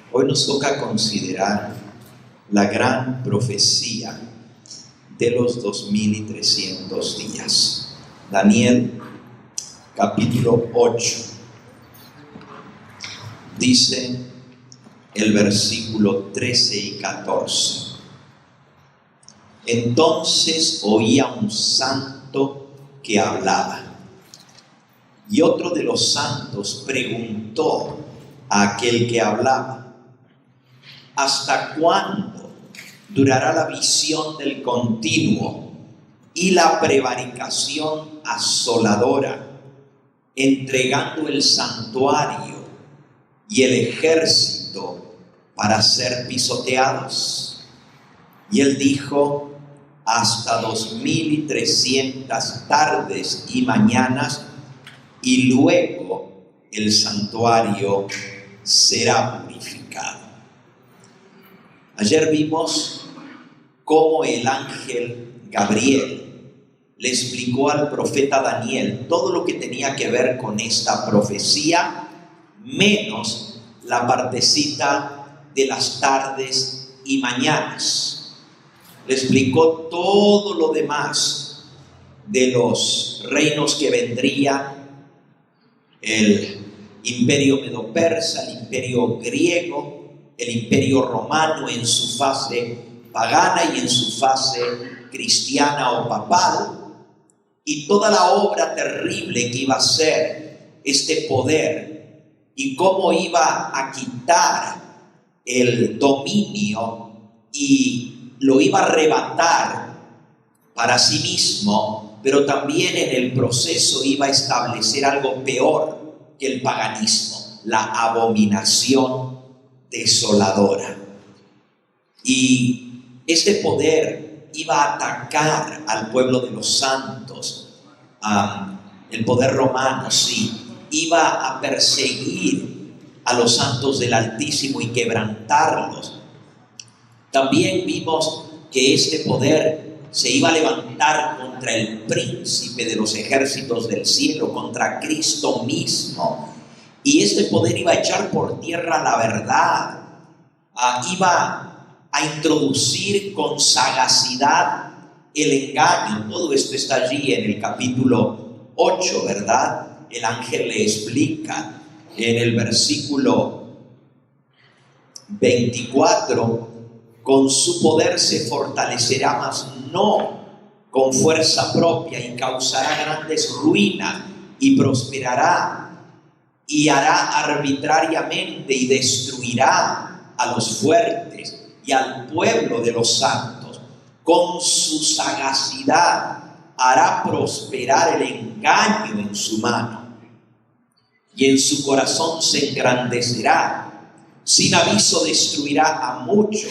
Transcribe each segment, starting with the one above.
Hoy nos toca considerar la gran profecía de los 2300 días. Daniel capítulo 8. Dice el versículo 13 y 14. Entonces oía un santo que hablaba, y otro de los santos preguntó a aquel que hablaba: ¿hasta cuándo durará la visión del continuo y la prevaricación asoladora, entregando el santuario y el ejército para ser pisoteados? Y él dijo: hasta 2300 tardes y mañanas, y luego el santuario será purificado. Ayer vimos cómo el ángel Gabriel le explicó al profeta Daniel todo lo que tenía que ver con esta profecía, menos la partecita de las tardes y mañanas. Le explicó todo lo demás de los reinos que vendrían: el imperio medo-persa, el imperio griego, el imperio romano en su fase pagana y en su fase cristiana o papal, y toda la obra terrible que iba a ser este poder y cómo iba a quitar el dominio y lo iba a arrebatar para sí mismo, pero también en el proceso iba a establecer algo peor que el paganismo: la abominación desoladora. Y este poder iba a atacar al pueblo de los santos, el poder romano, sí, iba a perseguir a los santos del Altísimo y quebrantarlos. También vimos que este poder se iba a levantar contra el príncipe de los ejércitos del cielo, contra Cristo mismo. Y este poder iba a echar por tierra la verdad, iba a introducir con sagacidad el engaño. Todo esto está allí en el capítulo 8, ¿verdad? El ángel le explica en el versículo 24: con su poder se fortalecerá, mas no con fuerza propia, y causará grandes ruinas, y prosperará, y hará arbitrariamente, y destruirá a los fuertes y al pueblo de los santos. Con su sagacidad hará prosperar el engaño en su mano, y en su corazón se engrandecerá. Sin aviso destruirá a muchos,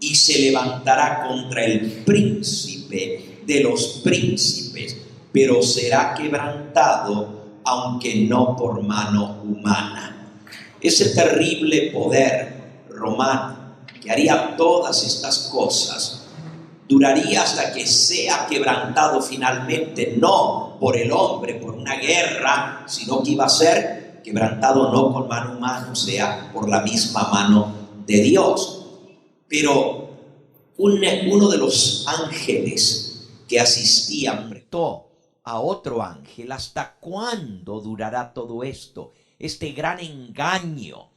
y se levantará contra el príncipe de los príncipes, pero será quebrantado, aunque no por mano humana. Ese terrible poder romano que haría todas estas cosas duraría hasta que sea quebrantado finalmente, no por el hombre, por una guerra, sino que iba a ser quebrantado no con mano humana, o sea, por la misma mano de Dios. Pero uno de los ángeles que asistían preguntó a otro ángel: ¿hasta cuándo durará todo esto? Este gran engaño.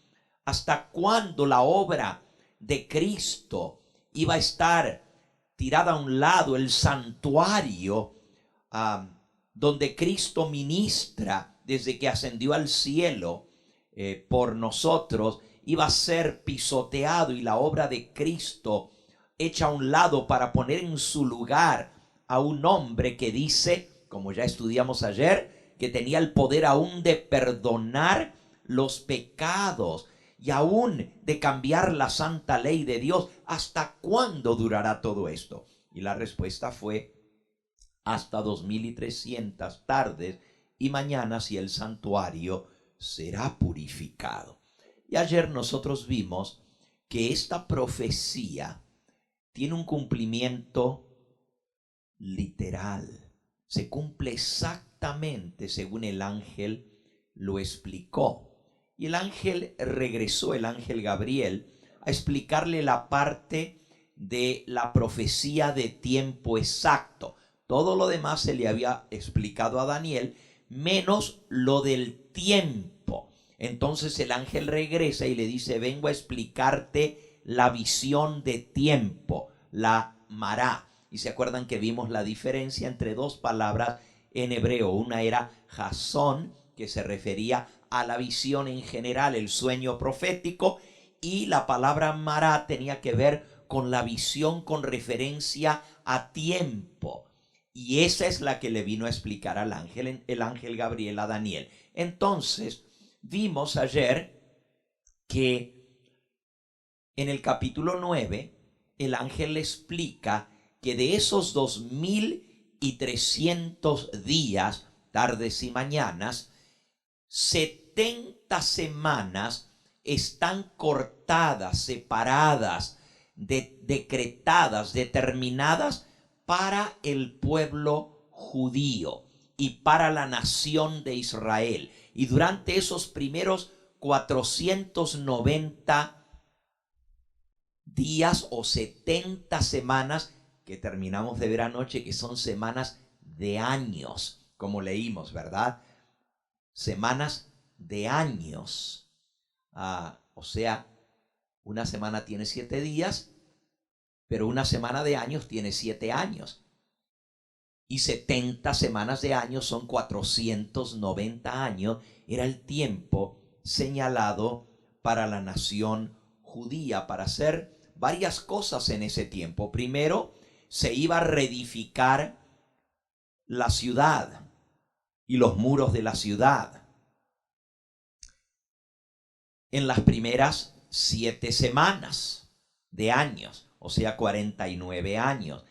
¿Hasta cuándo la obra de Cristo iba a estar tirada a un lado? El santuario donde Cristo ministra desde que ascendió al cielo por nosotros, iba a ser pisoteado, y la obra de Cristo hecha a un lado para poner en su lugar a un hombre que dice, como ya estudiamos ayer, que tenía el poder aún de perdonar los pecados y aún de cambiar la santa ley de Dios. ¿Hasta cuándo durará todo esto? Y la respuesta fue: hasta 2300 tardes y mañanas, y el santuario será purificado. Y ayer nosotros vimos que esta profecía tiene un cumplimiento literal. Se cumple exactamente según el ángel lo explicó. Y el ángel regresó, el ángel Gabriel, a explicarle la parte de la profecía de tiempo exacto. Todo lo demás se le había explicado a Daniel, menos lo del tiempo. Entonces el ángel regresa y le dice: vengo a explicarte la visión de tiempo, la mará. Y se acuerdan que vimos la diferencia entre dos palabras en hebreo. Una era jasón, que se refería a la visión en general, el sueño profético, y la palabra mará tenía que ver con la visión con referencia a tiempo. Y esa es la que le vino a explicar al ángel, el ángel Gabriel, a Daniel. Entonces, vimos ayer que en el capítulo 9, el ángel le explica que de esos 2300 días, tardes y mañanas, 70 semanas están cortadas, separadas, decretadas, determinadas para el pueblo judío y para la nación de Israel. Y durante esos primeros 490 días o 70 semanas que terminamos de ver anoche, que son semanas de años, como leímos, ¿verdad? Semanas de años. O sea, una semana tiene 7 días, pero una semana de años tiene 7 años. Y 70 semanas de años son 490 años. Era el tiempo señalado para la nación judía, para hacer varias cosas en ese tiempo. Primero, se iba a reedificar la ciudad y los muros de la ciudad en las primeras 7 semanas de años, o sea, 49 años.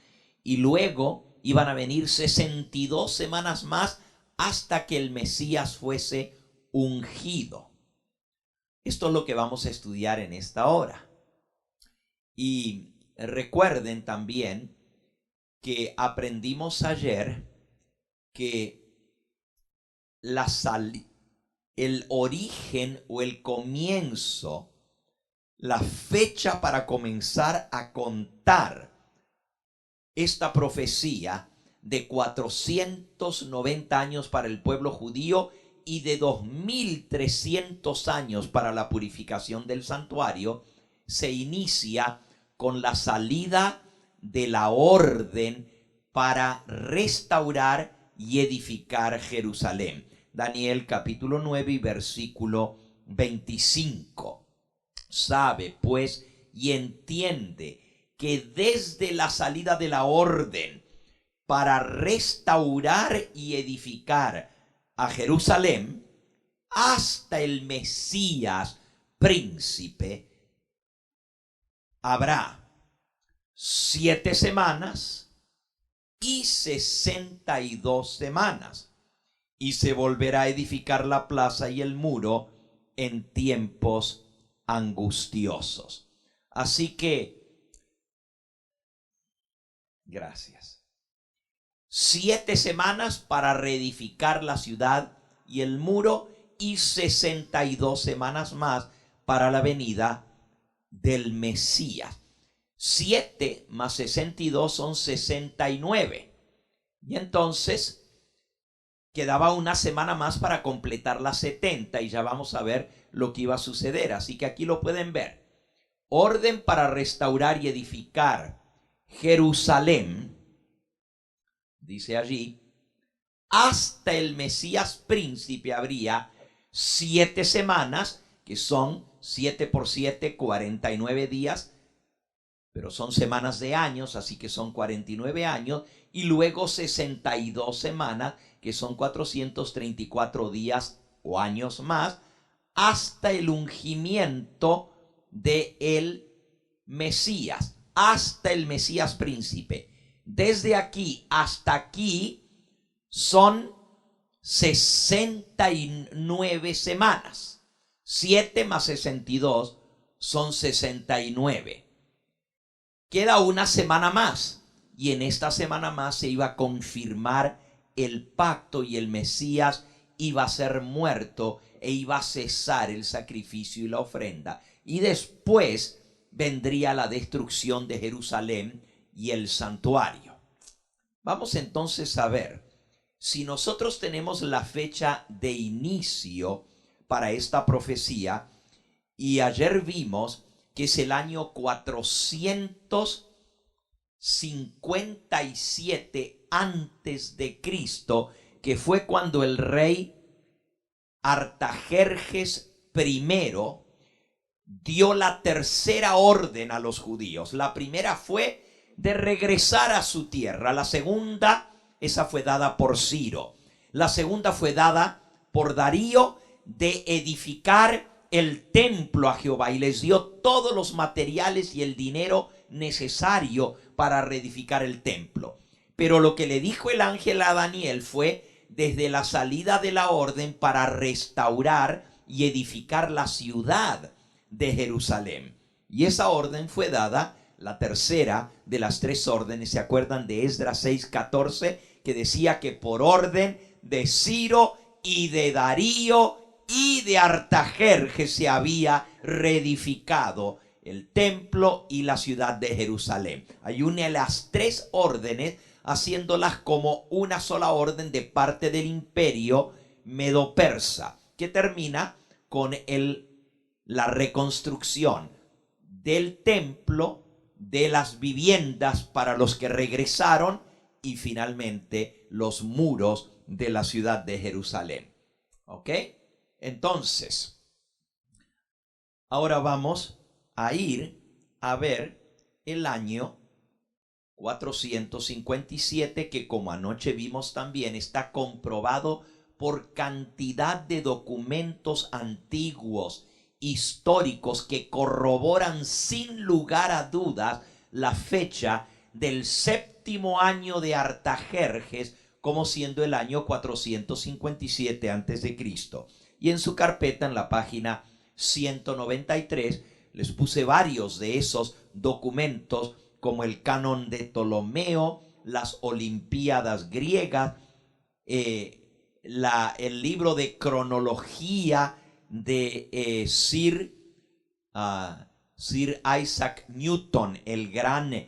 Y luego iban a venir 62 semanas más hasta que el Mesías fuese ungido. Esto es lo que vamos a estudiar en esta hora. Y recuerden también que aprendimos ayer que el origen o el comienzo, la fecha para comenzar a contar esta profecía de 490 años para el pueblo judío y de 2300 años para la purificación del santuario, se inicia con la salida de la orden para restaurar y edificar Jerusalén. Daniel capítulo 9 y versículo 25. Sabe pues y entiende que desde la salida de la orden para restaurar y edificar a Jerusalén hasta el Mesías príncipe, habrá 7 semanas y 62 semanas. Y se volverá a edificar la plaza y el muro en tiempos angustiosos. Así que, gracias. 7 semanas para reedificar la ciudad y el muro y 62 semanas más para la venida del Mesías. 7 más 62 son 69. Y entonces quedaba una semana más para completar las 70 y ya vamos a ver lo que iba a suceder. Así que aquí lo pueden ver. Orden para restaurar y edificar Jerusalén, dice allí, hasta el Mesías príncipe habría 7 semanas, que son 7 por 7, 49 días, pero son semanas de años, así que son 49 años, y luego 62 semanas, que son 434 días o años más, hasta el ungimiento de el Mesías, hasta el Mesías príncipe. Desde aquí hasta aquí son 69 semanas. 7 más 62 son 69. Queda una semana más, y en esta semana más se iba a confirmar el pacto y el Mesías iba a ser muerto e iba a cesar el sacrificio y la ofrenda. Y después vendría la destrucción de Jerusalén y el santuario. Vamos entonces a ver, si nosotros tenemos la fecha de inicio para esta profecía, y ayer vimos que es el año 457 antes de Cristo, que fue cuando el rey Artajerjes I dio la tercera orden a los judíos. La primera fue de regresar a su tierra. La segunda, esa fue dada por Ciro. La segunda fue dada por Darío, de edificar el templo a Jehová, y les dio todos los materiales y el dinero necesario para reedificar el templo. Pero lo que le dijo el ángel a Daniel fue desde la salida de la orden para restaurar y edificar la ciudad de Jerusalén. Y esa orden fue dada, la tercera de las tres órdenes. ¿Se acuerdan de Esdras 6:14? Que decía que por orden de Ciro y de Darío y de Artajerjes se había reedificado el templo y la ciudad de Jerusalén. Hay une las tres órdenes, haciéndolas como una sola orden de parte del imperio medo-persa, que termina con la reconstrucción del templo, de las viviendas para los que regresaron y finalmente los muros de la ciudad de Jerusalén. ¿Ok? Entonces, ahora vamos a ir a ver el año 457, que como anoche vimos también está comprobado por cantidad de documentos antiguos, históricos, que corroboran sin lugar a dudas la fecha del séptimo año de Artajerjes como siendo el año 457 antes de Cristo. Y en su carpeta, en la página 193, les puse varios de esos documentos, como el canon de Ptolomeo, las Olimpiadas griegas, el libro de cronología de Sir Isaac Newton, el gran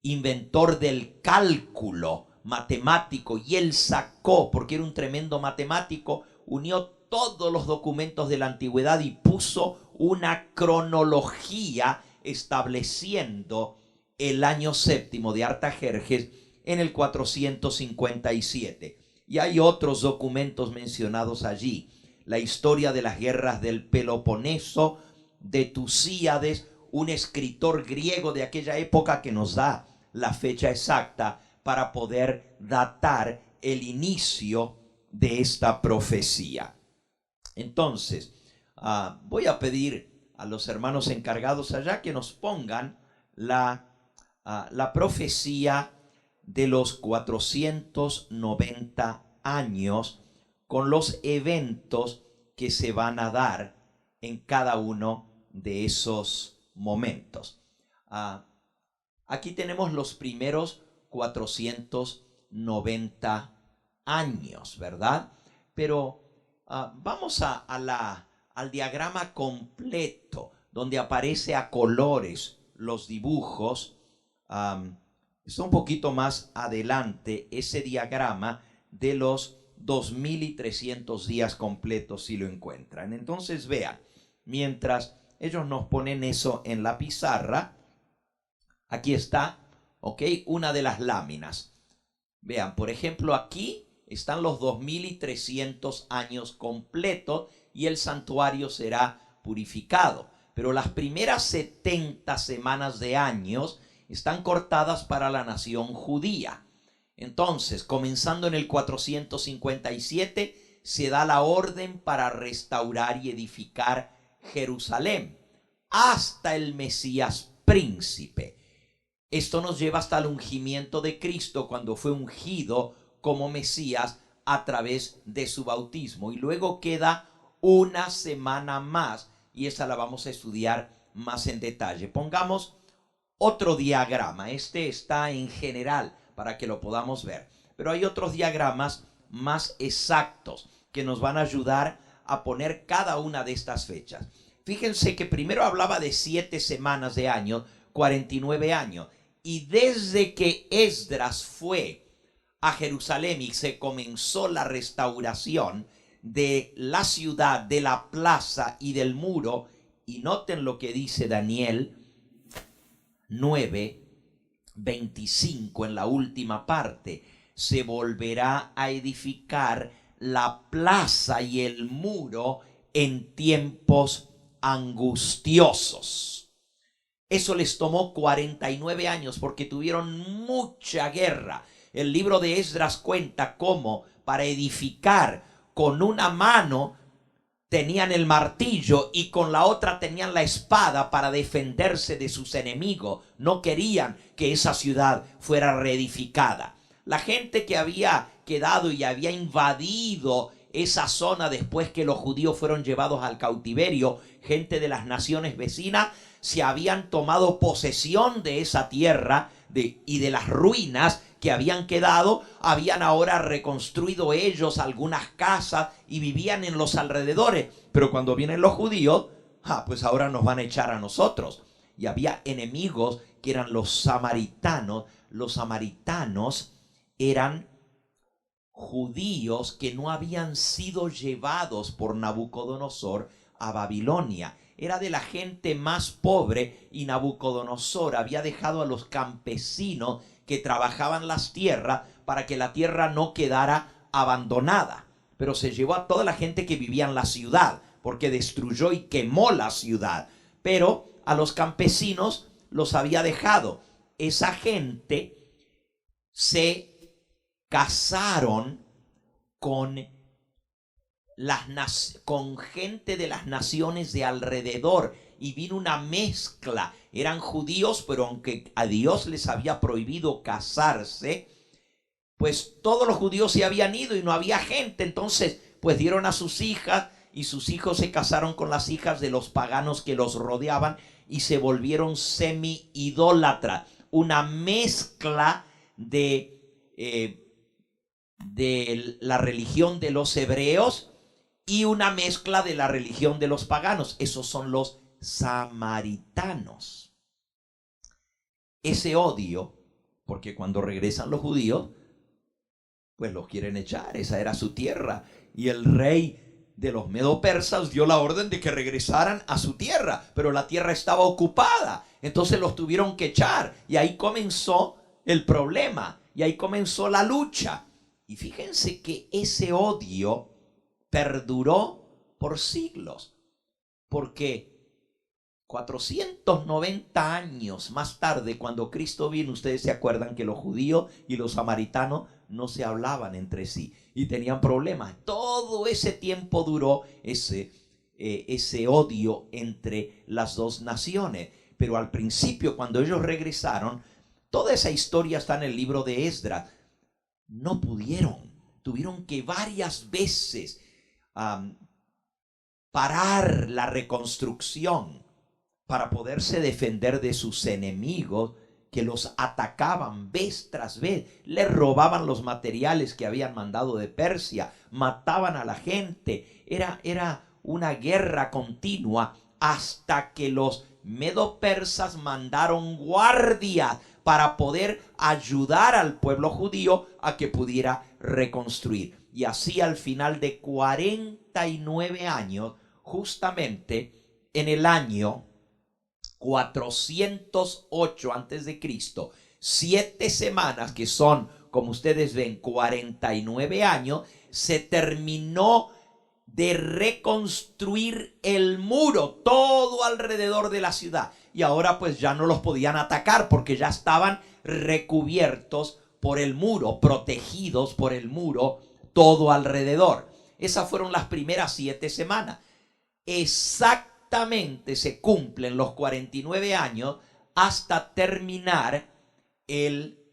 inventor del cálculo matemático, y él sacó, porque era un tremendo matemático, unió todos los documentos de la antigüedad y puso una cronología estableciendo el año séptimo de Artajerjes en el 457. Y hay otros documentos mencionados allí: la historia de las guerras del Peloponeso, de Tusíades, un escritor griego de aquella época, que nos da la fecha exacta para poder datar el inicio de esta profecía. Entonces, voy a pedir a los hermanos encargados allá que nos pongan la profecía de los 490 años con los eventos que se van a dar en cada uno de esos momentos. Aquí tenemos los primeros 490 años, ¿verdad? Pero vamos al diagrama completo, donde aparece a colores los dibujos. Está un poquito más adelante ese diagrama de los 2300 días completos, si lo encuentran. Entonces vean, mientras ellos nos ponen eso en la pizarra, aquí está, ¿ok? Una de las láminas. Vean, por ejemplo, aquí están los 2300 años completos y el santuario será purificado. Pero las primeras 70 semanas de años están cortadas para la nación judía. Entonces, comenzando en el 457, se da la orden para restaurar y edificar Jerusalén hasta el Mesías príncipe. Esto nos lleva hasta el ungimiento de Cristo, cuando fue ungido como Mesías a través de su bautismo. Y luego queda una semana más, y esa la vamos a estudiar más en detalle. Pongamos otro diagrama. Este está en general para que lo podamos ver, pero hay otros diagramas más exactos que nos van a ayudar a poner cada una de estas fechas. Fíjense que primero hablaba de 7 semanas de año, 49 años. Y desde que Esdras fue a Jerusalén y se comenzó la restauración de la ciudad, de la plaza y del muro, y noten lo que dice Daniel 9:25 en la última parte: se volverá a edificar la plaza y el muro en tiempos angustiosos. Eso les tomó 49 años porque tuvieron mucha guerra. El libro de Esdras cuenta cómo para edificar con una mano tenían el martillo y con la otra tenían la espada para defenderse de sus enemigos. No querían que esa ciudad fuera reedificada. La gente que había quedado y había invadido esa zona después que los judíos fueron llevados al cautiverio, gente de las naciones vecinas, se habían tomado posesión de esa tierra y de las ruinas que habían quedado, habían ahora reconstruido ellos algunas casas y vivían en los alrededores. Pero cuando vienen los judíos, pues ahora nos van a echar a nosotros. Y había enemigos que eran los samaritanos. Los samaritanos eran judíos que no habían sido llevados por Nabucodonosor a Babilonia. Era de la gente más pobre y Nabucodonosor había dejado a los campesinos que trabajaban las tierras para que la tierra no quedara abandonada. Pero se llevó a toda la gente que vivía en la ciudad, porque destruyó y quemó la ciudad. Pero a los campesinos los había dejado. Esa gente se casaron con gente de las naciones de alrededor y vino una mezcla. Eran judíos, pero aunque a Dios les había prohibido casarse, pues todos los judíos se habían ido y no había gente. Entonces pues dieron a sus hijas y sus hijos se casaron con las hijas de los paganos que los rodeaban y se volvieron semi-idólatras. Una mezcla de la religión de los hebreos y una mezcla de la religión de los paganos. Esos son los samaritanos. Ese odio, porque cuando regresan los judíos, pues los quieren echar. Esa era su tierra. Y el rey de los medo-persas dio la orden de que regresaran a su tierra, pero la tierra estaba ocupada. Entonces los tuvieron que echar. Y ahí comenzó el problema. Y ahí comenzó la lucha. Y fíjense que ese odio perduró por siglos, porque 490 años más tarde, cuando Cristo vino, ustedes se acuerdan que los judíos y los samaritanos no se hablaban entre sí y tenían problemas. Todo ese tiempo duró ese odio entre las dos naciones. Pero al principio, cuando ellos regresaron, toda esa historia está en el libro de Esdras. No pudieron, tuvieron que varias veces parar la reconstrucción para poderse defender de sus enemigos que los atacaban vez tras vez. Les robaban los materiales que habían mandado de Persia, mataban a la gente. Era una guerra continua hasta que los medo-persas mandaron guardias para poder ayudar al pueblo judío a que pudiera reconstruir. Y así al final de 49 años, justamente en el año 408 antes de Cristo, 7 semanas, que son, como ustedes ven, 49 años, se terminó de reconstruir el muro todo alrededor de la ciudad. Y ahora pues ya no los podían atacar porque ya estaban recubiertos por el muro, protegidos por el muro todo alrededor. Esas fueron las primeras 7 semanas. Exactamente se cumplen los 49 años hasta terminar el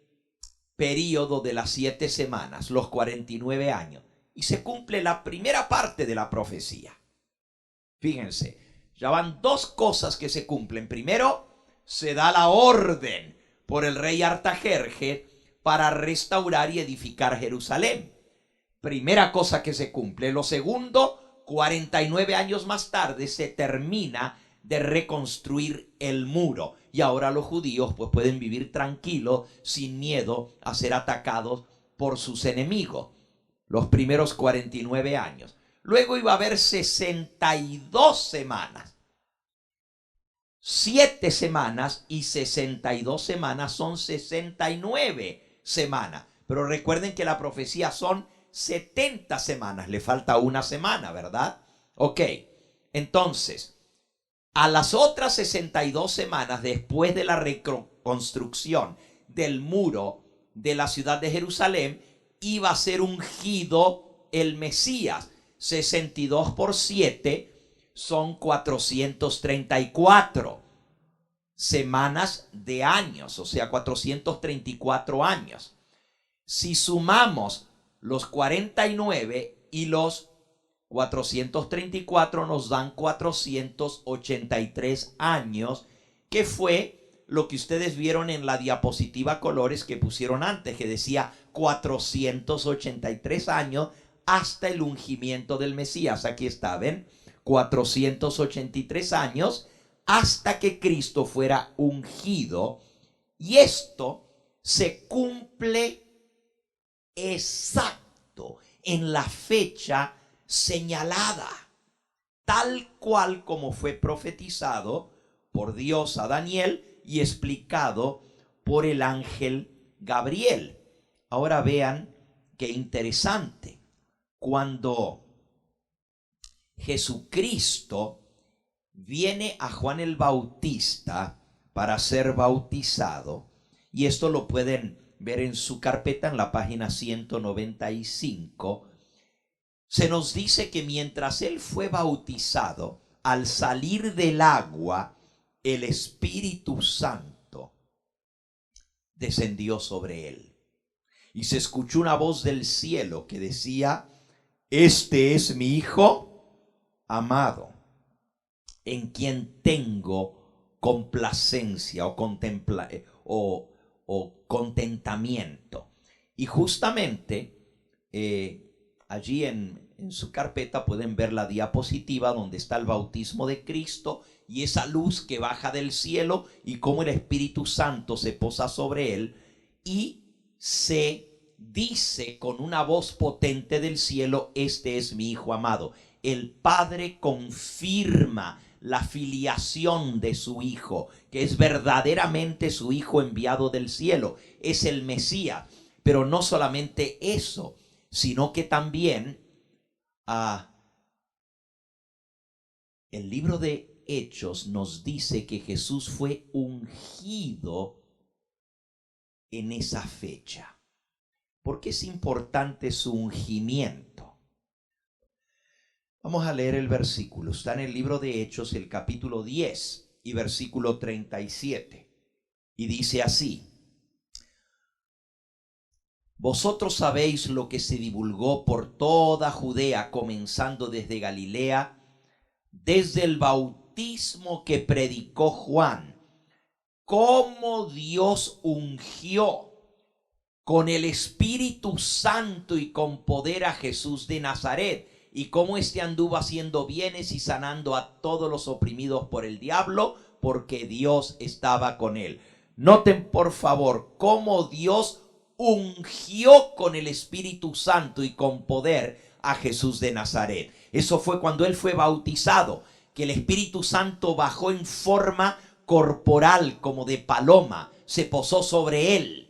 periodo de las 7 semanas, los 49 años. Y se cumple la primera parte de la profecía. Fíjense, ya van 2 cosas que se cumplen. Primero, se da la orden por el rey Artajerjes para restaurar y edificar Jerusalén. Primera cosa que se cumple. Lo segundo, 49 años más tarde se termina de reconstruir el muro. Y ahora los judíos pues pueden vivir tranquilos, sin miedo a ser atacados por sus enemigos. Los primeros 49 años. Luego iba a haber 62 semanas. 7 semanas y 62 semanas son 69 semanas. Pero recuerden que la profecía son 70 semanas. Le falta una semana, ¿verdad? Ok, entonces, a las otras 62 semanas después de la reconstrucción del muro de la ciudad de Jerusalén, iba a ser ungido el Mesías. 62 por 7 son 434 semanas de años, o sea, 434 años. Si sumamos los 49 y los 434 nos dan 483 años, que fue lo que ustedes vieron en la diapositiva colores que pusieron antes, que decía 483 años hasta el ungimiento del Mesías. Aquí está, ¿ven? 483 años hasta que Cristo fuera ungido. Y esto se cumple exacto en la fecha señalada, tal cual como fue profetizado por Dios a Daniel y explicado por el ángel Gabriel. Ahora vean qué interesante. Cuando Jesucristo viene a Juan el Bautista para ser bautizado, y esto lo pueden ver en su carpeta en la página 195, se nos dice que mientras él fue bautizado, al salir del agua, el Espíritu Santo descendió sobre él. Y se escuchó una voz del cielo que decía: este es mi Hijo amado, en quien tengo complacencia o contentamiento. Y justamente allí en su carpeta pueden ver la diapositiva donde está el bautismo de Cristo y esa luz que baja del cielo y cómo el Espíritu Santo se posa sobre él y se dice con una voz potente del cielo: este es mi Hijo amado. El Padre confirma la filiación de su Hijo, que es verdaderamente su Hijo enviado del cielo, es el Mesías. Pero no solamente eso, sino que también el libro de Hechos nos dice que Jesús fue ungido en esa fecha. ¿Por qué es importante su ungimiento? Vamos a leer el versículo. Está en el libro de Hechos, el capítulo 10 y versículo 37. Y dice así: vosotros sabéis lo que se divulgó por toda Judea, comenzando desde Galilea, desde el bautismo que predicó Juan, cómo Dios ungió con el Espíritu Santo y con poder a Jesús de Nazaret, y cómo éste anduvo haciendo bienes y sanando a todos los oprimidos por el diablo, porque Dios estaba con él. Noten por favor cómo Dios ungió con el Espíritu Santo y con poder a Jesús de Nazaret. Eso fue cuando él fue bautizado, que el Espíritu Santo bajó en forma corporal como de paloma, se posó sobre él.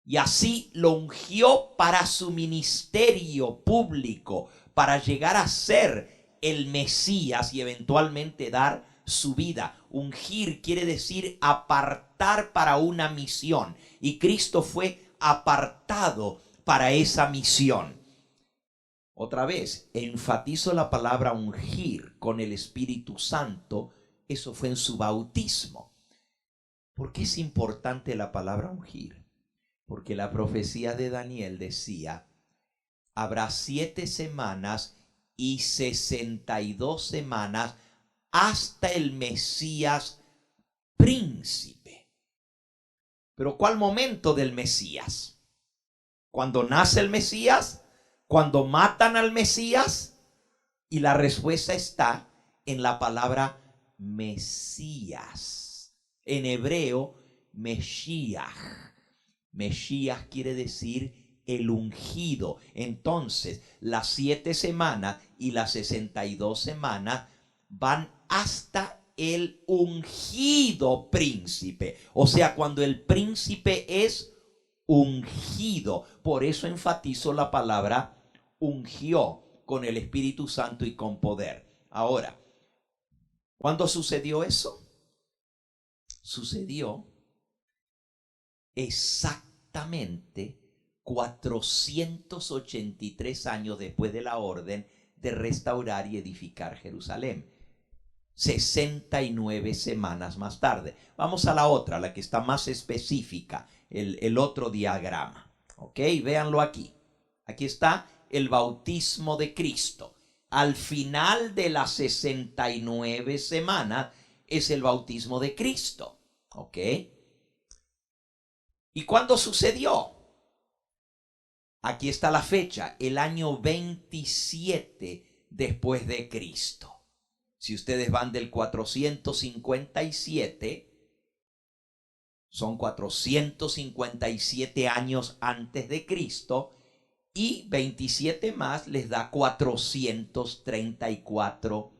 Y así lo ungió para su ministerio público, para llegar a ser el Mesías y eventualmente dar su vida. Ungir quiere decir apartar para una misión. Y Cristo fue apartado para esa misión. Otra vez, enfatizo la palabra ungir con el Espíritu Santo. Eso fue en su bautismo. ¿Por qué es importante la palabra ungir? Porque la profecía de Daniel decía: habrá 7 semanas y 62 semanas hasta el Mesías príncipe. Pero ¿cuál momento del Mesías? ¿Cuando nace el Mesías? cuando matan al Mesías? Y la respuesta está en la palabra Mesías. En hebreo, Mesías. Mesías quiere decir el ungido. Entonces, las 7 semanas y las 62 semanas van hasta el ungido príncipe. O sea, cuando el príncipe es ungido. Por eso enfatizo la palabra ungió, con el Espíritu Santo y con poder. Ahora, ¿cuándo sucedió eso? Sucedió exactamente 483 años después de la orden de restaurar y edificar Jerusalén. 69 semanas más tarde. Vamos a la otra, la que está más específica, el otro diagrama. Ok, véanlo aquí. Aquí está el bautismo de Cristo. Al final de las 69 semanas es el bautismo de Cristo. Ok. ¿Y cuándo sucedió? Aquí está la fecha, el año 27 después de Cristo. Si ustedes van del 457, son 457 años antes de Cristo, y 27 más les da 434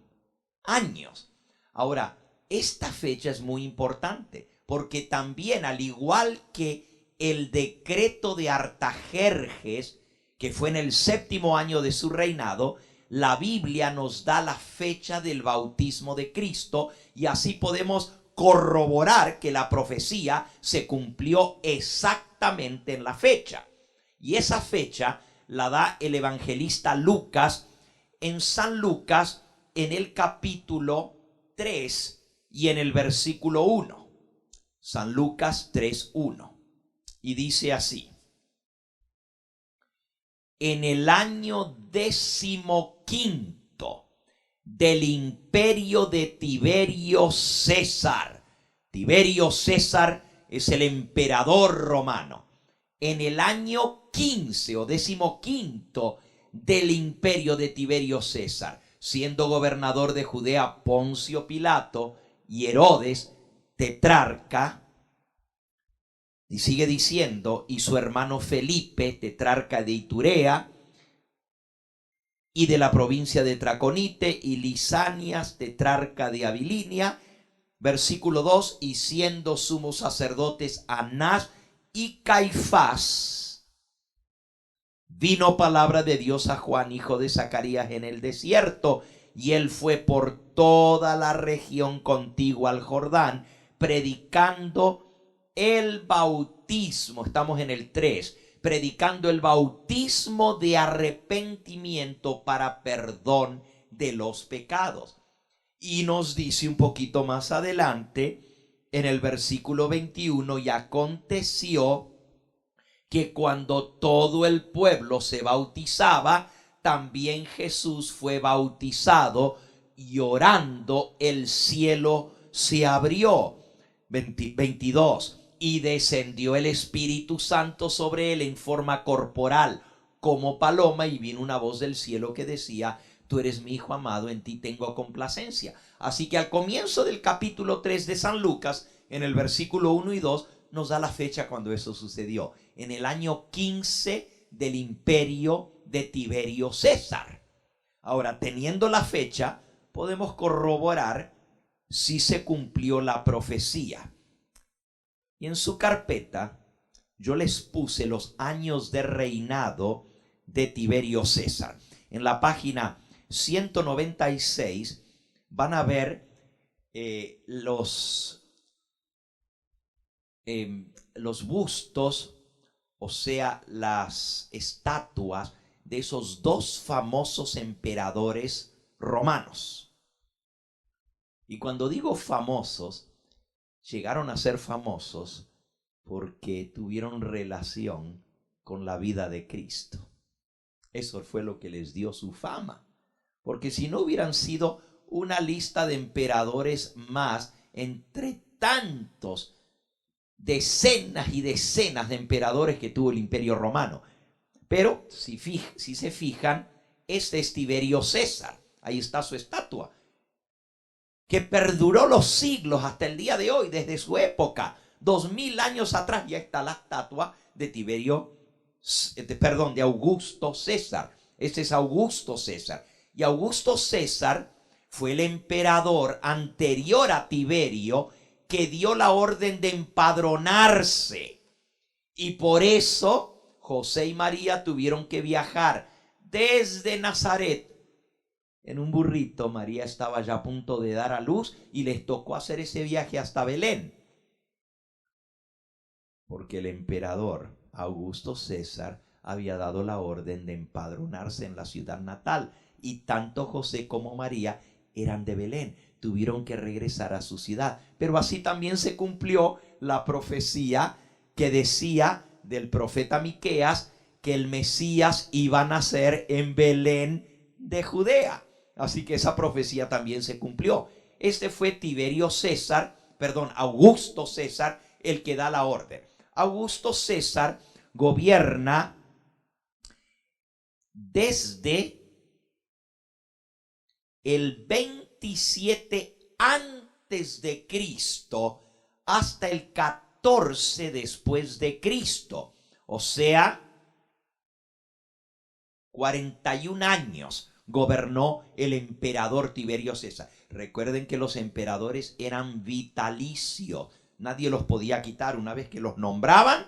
años. Ahora, esta fecha es muy importante porque también, al igual que el decreto de Artajerjes, que fue en el 7º año de su reinado, la Biblia nos da la fecha del bautismo de Cristo, y así podemos corroborar que la profecía se cumplió exactamente en la fecha. Y esa fecha la da el evangelista Lucas en San Lucas, en el capítulo 3 y en el versículo 1. San Lucas 3:1. Y dice así: en el año 15º del imperio de Tiberio César. Tiberio César es el emperador romano. En el año 15 o 15º del imperio de Tiberio César, siendo gobernador de Judea Poncio Pilato y Herodes tetrarca, y sigue diciendo, y su hermano Felipe, tetrarca de Iturea y de la provincia de Traconite, y Lisanias, tetrarca de Abilinia. Versículo 2, y siendo sumos sacerdotes Anás y Caifás, vino palabra de Dios a Juan, hijo de Zacarías, en el desierto, y él fue por toda la región contigua al Jordán, predicando el bautismo. Estamos en el 3, predicando el bautismo de arrepentimiento para perdón de los pecados. Y nos dice un poquito más adelante, en el versículo 21, y aconteció que cuando todo el pueblo se bautizaba, también Jesús fue bautizado, y orando el cielo se abrió. 22, y descendió el Espíritu Santo sobre él en forma corporal, como paloma, y vino una voz del cielo que decía: tú eres mi Hijo amado, en ti tengo complacencia. Así que al comienzo del capítulo 3 de San Lucas, en el versículo 1 y 2, nos da la fecha cuando eso sucedió. En el año 15 del imperio de Tiberio César. Ahora, teniendo la fecha, podemos corroborar si se cumplió la profecía. Y en su carpeta yo les puse los años de reinado de Tiberio César. En la página 196 van a ver los bustos, o sea, las estatuas de esos dos famosos emperadores romanos. Y cuando digo famosos, llegaron a ser famosos porque tuvieron relación con la vida de Cristo. Eso fue lo que les dio su fama. Porque si no, hubieran sido una lista de emperadores más entre tantos, decenas y decenas de emperadores que tuvo el Imperio Romano. Pero si se fijan, este es Tiberio César. Ahí está su estatua, que perduró los siglos hasta el día de hoy, desde su época. 2000 años atrás ya está la estatua de de Augusto César. Este es Augusto César. Y Augusto César fue el emperador anterior a Tiberio que dio la orden de empadronarse. Y por eso José y María tuvieron que viajar desde Nazaret en un burrito. María estaba ya a punto de dar a luz y les tocó hacer ese viaje hasta Belén, porque el emperador Augusto César había dado la orden de empadronarse en la ciudad natal, y tanto José como María eran de Belén. Tuvieron que regresar a su ciudad. Pero así también se cumplió la profecía que decía del profeta Miqueas que el Mesías iba a nacer en Belén de Judea. Así que esa profecía también se cumplió. Este fue Augusto César, el que da la orden. Augusto César gobierna desde el 27 antes de Cristo hasta el 14 después de Cristo. O sea, 41 años gobernó el emperador Tiberio César. Recuerden que los emperadores eran vitalicios. Nadie los podía quitar una vez que los nombraban,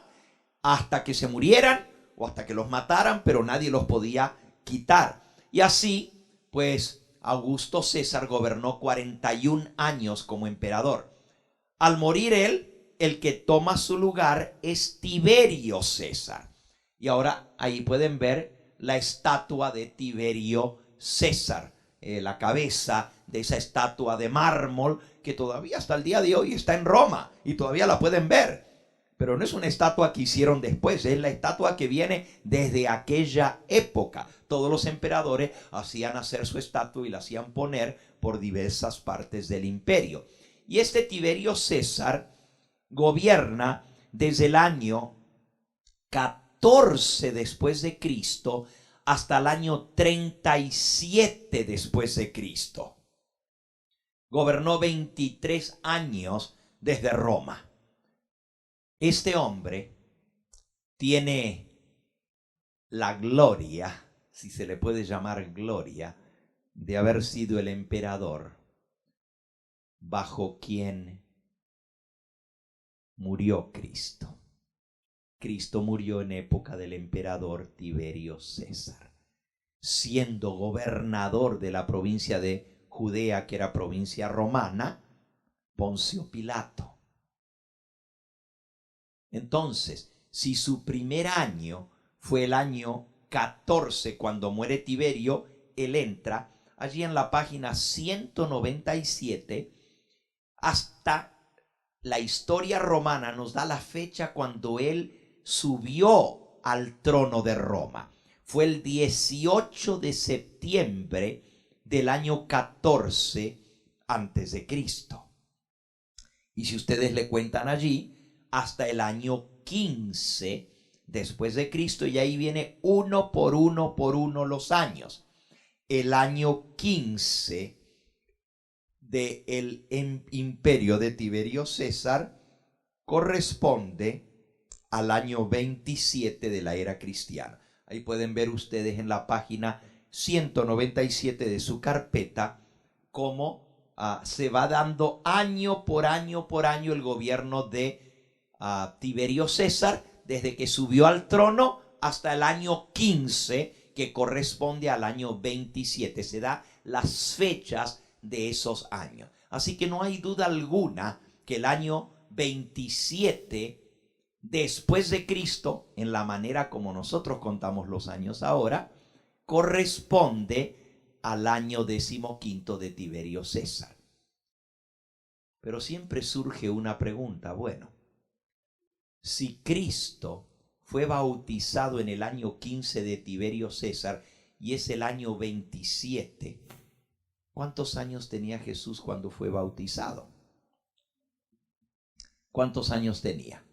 hasta que se murieran o hasta que los mataran, pero nadie los podía quitar. Y así, pues, Augusto César gobernó 41 años como emperador. Al morir él, el que toma su lugar es Tiberio César. Y ahora ahí pueden ver la estatua de Tiberio César, la cabeza de esa estatua de mármol que todavía hasta el día de hoy está en Roma y todavía la pueden ver. Pero no es una estatua que hicieron después, es la estatua que viene desde aquella época. Todos los emperadores hacían hacer su estatua y la hacían poner por diversas partes del imperio. Y este Tiberio César gobierna desde el año 14 después de Cristo hasta el año 37 después de Cristo. Gobernó 23 años desde Roma. Este hombre tiene la gloria, si se le puede llamar gloria, de haber sido el emperador bajo quien murió Cristo. Cristo murió en época del emperador Tiberio César, siendo gobernador de la provincia de Judea, que era provincia romana, Poncio Pilato. Entonces, si su primer año fue el año 14 cuando muere Tiberio, él entra allí en la página 197 hasta la historia romana nos da la fecha cuando él subió al trono de Roma. Fue el 18 de septiembre del año 14 antes de Cristo. Y si ustedes le cuentan allí, hasta el año 15 después de Cristo, y ahí viene uno por uno los años. El año 15 del imperio de Tiberio César corresponde al año 27 de la era cristiana. Ahí pueden ver ustedes en la página 197 de su carpeta cómo se va dando año por año el gobierno de Tiberio César, desde que subió al trono hasta el año 15, que corresponde al año 27. Se da las fechas de esos años. Así que no hay duda alguna que el año 27 después de Cristo, en la manera como nosotros contamos los años ahora, corresponde al año 15 de Tiberio César. Pero siempre surge una pregunta. Bueno, si Cristo fue bautizado en el año 15 de Tiberio César y es el año 27, ¿cuántos años tenía Jesús cuando fue bautizado? ¿Cuántos años tenía?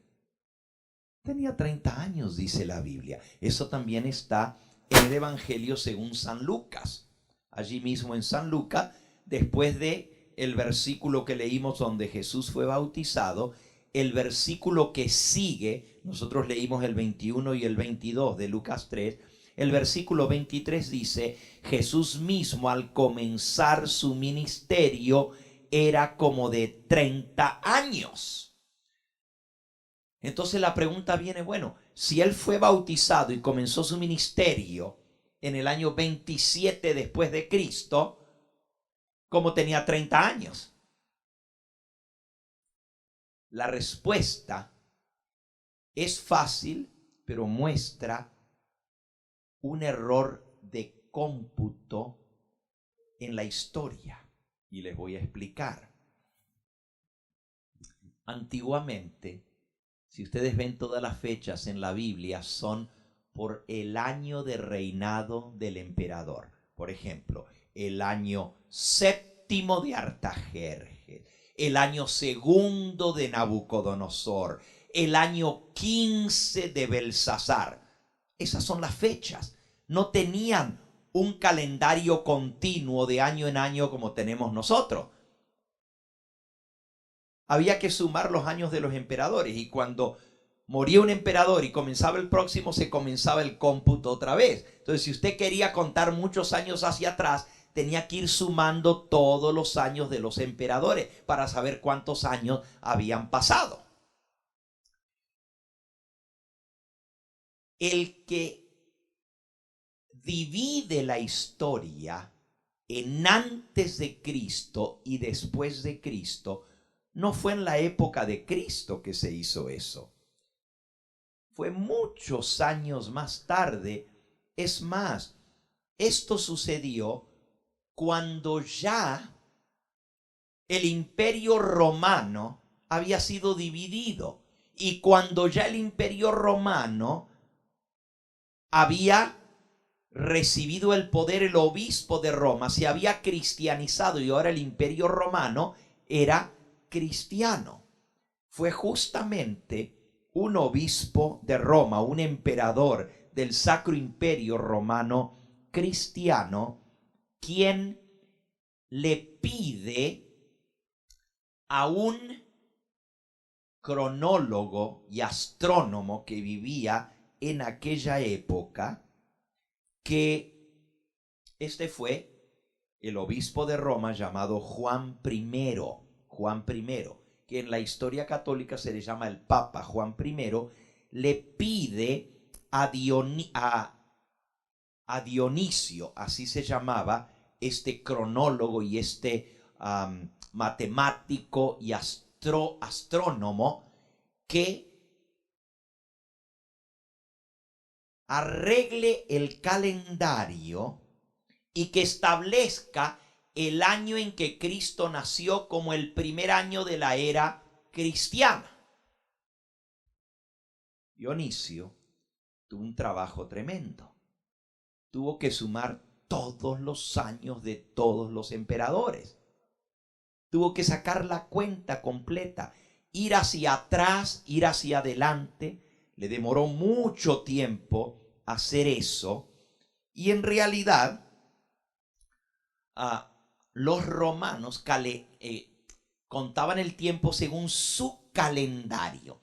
Tenía 30 años, dice la Biblia. Eso también está en el Evangelio según San Lucas. Allí mismo en San Lucas, después de el versículo que leímos donde Jesús fue bautizado, el versículo que sigue, nosotros leímos el 21 y el 22 de Lucas 3, el versículo 23 dice, Jesús mismo al comenzar su ministerio era como de 30 años. Entonces la pregunta viene, bueno, si él fue bautizado y comenzó su ministerio en el año 27 después de Cristo, ¿cómo tenía 30 años? La respuesta es fácil, pero muestra un error de cómputo en la historia. Y les voy a explicar. Antiguamente, si ustedes ven todas las fechas en la Biblia, son por el año de reinado del emperador. Por ejemplo, el año séptimo de Artajerjes, el año segundo de Nabucodonosor, el año 15 de Belsasar. Esas son las fechas. No tenían un calendario continuo de año en año como tenemos nosotros. Había que sumar los años de los emperadores y cuando moría un emperador y comenzaba el próximo, se comenzaba el cómputo otra vez. Entonces, si usted quería contar muchos años hacia atrás, tenía que ir sumando todos los años de los emperadores para saber cuántos años habían pasado. El que divide la historia en antes de Cristo y después de Cristo, no fue en la época de Cristo que se hizo eso. Fue muchos años más tarde. Es más, esto sucedió cuando ya el imperio romano había sido dividido y cuando ya el imperio romano había recibido el poder, el obispo de Roma se había cristianizado y ahora el imperio romano era cristiano. Fue justamente un obispo de Roma, un emperador del Sacro Imperio Romano cristiano, quien le pide a un cronólogo y astrónomo que vivía en aquella época, que este fue el obispo de Roma llamado Juan I, que en la historia católica se le llama el Papa Juan I, le pide a Dionisio, así se llamaba, este cronólogo y este matemático y astrónomo, que arregle el calendario y que establezca el año en que Cristo nació como el primer año de la era cristiana. Dionisio tuvo un trabajo tremendo. Tuvo que sumar todos los años de todos los emperadores. Tuvo que sacar la cuenta completa, ir hacia atrás, ir hacia adelante. Le demoró mucho tiempo hacer eso. Y en realidad, los romanos contaban el tiempo según su calendario.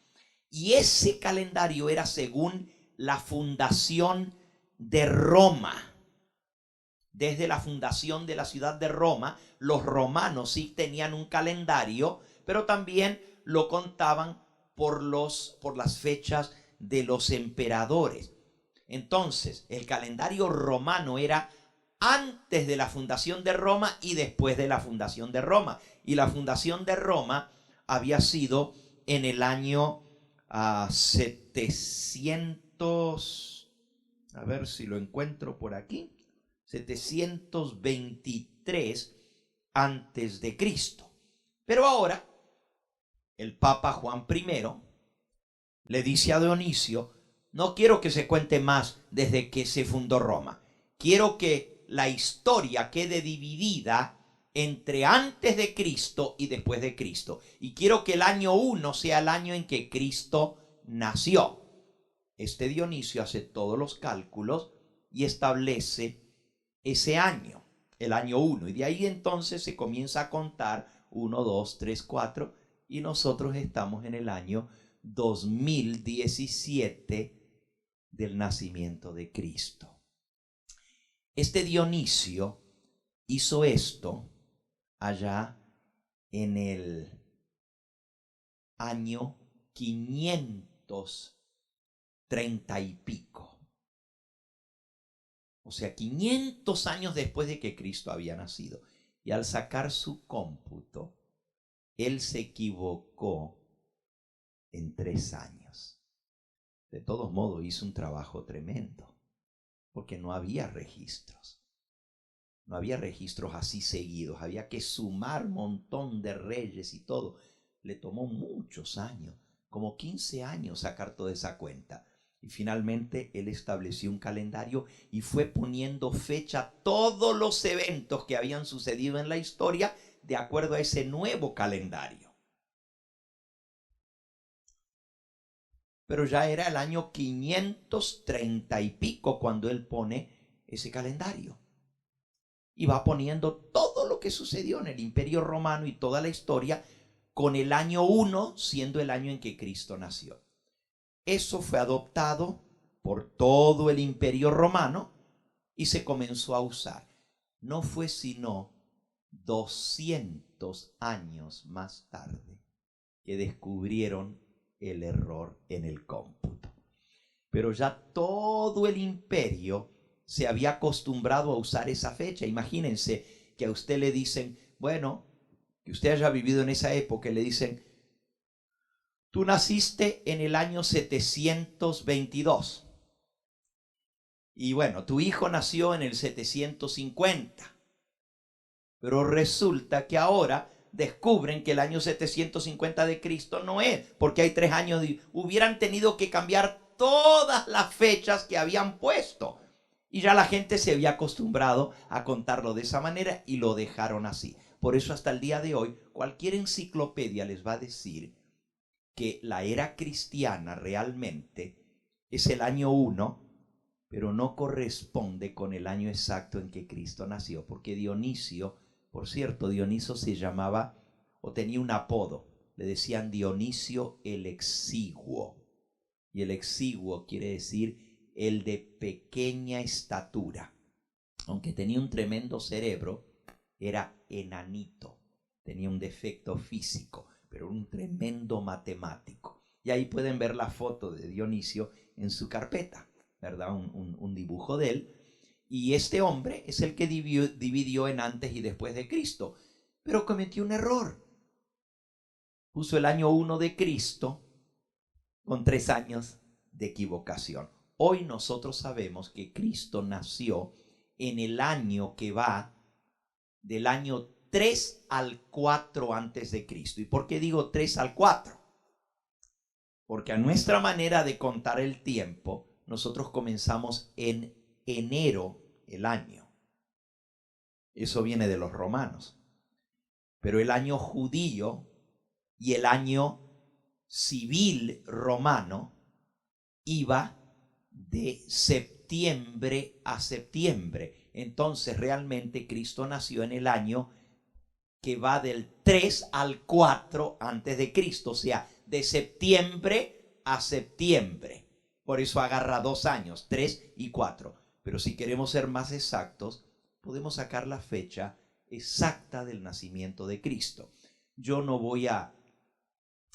Y ese calendario era según la fundación de Roma. Desde la fundación de la ciudad de Roma, los romanos sí tenían un calendario, pero también lo contaban por las fechas de los emperadores. Entonces, el calendario romano era antes de la fundación de Roma y después de la fundación de Roma. Y la fundación de Roma había sido en el año 700, a ver si lo encuentro por aquí, 723 antes de Cristo. Pero ahora, el Papa Juan I le dice a Dionisio, no quiero que se cuente más desde que se fundó Roma. Quiero que la historia quede dividida entre antes de Cristo y después de Cristo. Y quiero que el año 1 sea el año en que Cristo nació. Este Dionisio hace todos los cálculos y establece ese año, el año 1. Y de ahí entonces se comienza a contar 1, 2, 3, 4. Y nosotros estamos en el año 2017 del nacimiento de Cristo. Este Dionisio hizo esto allá en el año 530 y pico. O sea, 500 años después de que Cristo había nacido. Y al sacar su cómputo, él se equivocó en 3 años. De todos modos, hizo un trabajo tremendo, porque no había registros. No había registros así seguidos. Había que sumar un montón de reyes y todo. Le tomó muchos años, como 15 años sacar toda esa cuenta. Y finalmente él estableció un calendario y fue poniendo fecha a todos los eventos que habían sucedido en la historia de acuerdo a ese nuevo calendario. Pero ya era el año 530 y pico cuando él pone ese calendario. Y va poniendo todo lo que sucedió en el Imperio Romano y toda la historia, con el año 1 siendo el año en que Cristo nació. Eso fue adoptado por todo el Imperio Romano y se comenzó a usar. No fue sino 200 años más tarde que descubrieron el error en el cómputo. Pero ya todo el imperio se había acostumbrado a usar esa fecha. Imagínense que a usted le dicen, bueno, que usted haya vivido en esa época, y le dicen, tú naciste en el año 722. Y bueno, tu hijo nació en el 750. Pero resulta que ahora descubren que el año 750 de Cristo no es, porque hay 3 años. Hubieran tenido que cambiar todas las fechas que habían puesto. Y ya la gente se había acostumbrado a contarlo de esa manera y lo dejaron así. Por eso hasta el día de hoy, cualquier enciclopedia les va a decir que la era cristiana realmente es el año 1, pero no corresponde con el año exacto en que Cristo nació, porque Dionisio, por cierto, Dioniso se llamaba o tenía un apodo, le decían Dionisio el Exiguo, y el exiguo quiere decir el de pequeña estatura. Aunque tenía un tremendo cerebro, era enanito, tenía un defecto físico, pero un tremendo matemático. Y ahí pueden ver la foto de Dionisio en su carpeta, ¿verdad? Un dibujo de él. Y este hombre es el que dividió en antes y después de Cristo, pero cometió un error. Puso el año 1 de Cristo con 3 años de equivocación. Hoy nosotros sabemos que Cristo nació en el año que va del año 3 al 4 antes de Cristo. ¿Y por qué digo 3 al 4? Porque a nuestra manera de contar el tiempo, nosotros comenzamos en enero el año. Eso viene de los romanos. Pero el año judío y el año civil romano iba de septiembre a septiembre. Entonces realmente Cristo nació en el año que va del 3 al 4 antes de Cristo, o sea, de septiembre a septiembre. Por eso agarra 2 años, 3 y 4. Pero si queremos ser más exactos, podemos sacar la fecha exacta del nacimiento de Cristo. Yo no voy a